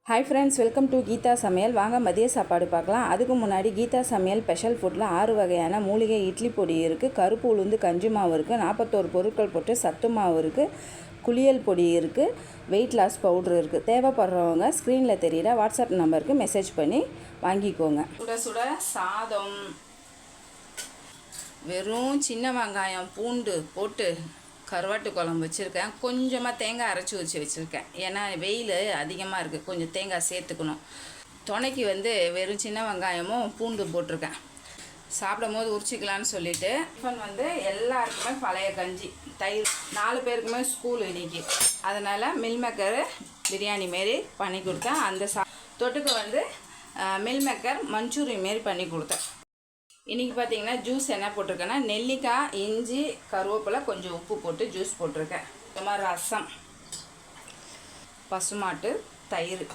Hi friends, welcome to Geetha Samayal. வாங்க மதிய சாப்பாடு பார்க்கலாம். அதுக்கு முன்னாடி கீதா சமையல் ஸ்பெஷல் ஃபுட்டில் 6 வகையான மூலிகை இட்லி பொடி இருக்குது, கருப்பு உளுந்து கஞ்சி மாவு இருக்குது, 41 பொருட்கள் போட்டு சத்து மாவு இருக்குது, குளியல் பொடி இருக்குது, வெயிட் லாஸ் பவுட்ரு இருக்குது. தேவைப்படுறவங்க ஸ்க்ரீனில் தெரிகிற வாட்ஸ்அப் நம்பருக்கு மெசேஜ் பண்ணி வாங்கிக்கோங்க. சுட சுட சாதம், வெறும் சின்ன வெங்காயம் பூண்டு போட்டு கருவாட்டு குழம்பு வச்சுருக்கேன். கொஞ்சமாக தேங்காய் அரைச்சி வச்சுருக்கேன். ஏன்னா வெயில் அதிகமாக இருக்குது, கொஞ்சம் தேங்காய் சேர்த்துக்கணும். துணைக்கு வெறும் சின்ன வெங்காயமும் பூண்டு போட்டிருக்கேன். சாப்பிடும் போது உரிச்சிக்கலான்னு சொல்லிவிட்டு டிஃபன் எல்லாருக்குமே பழைய கஞ்சி, தயிர். 4 பேருக்குமே ஸ்கூல் இன்றைக்கி, அதனால் மில் மேக்கரு பிரியாணி மாரி பண்ணி கொடுத்தேன். அந்த தொட்டுக்கு மில் மேக்கர் மஞ்சூரி மாரி பண்ணி கொடுத்தேன். இன்றைக்கி பார்த்திங்கன்னா ஜூஸ் என்ன போட்டிருக்கேன்னா, நெல்லிக்காய், இஞ்சி, கருவேப்பிலை, கொஞ்சம் உப்பு போட்டு ஜூஸ் போட்டிருக்கேன். இந்த மாதிரி ரசம், பசுமாட்டு தயிர்.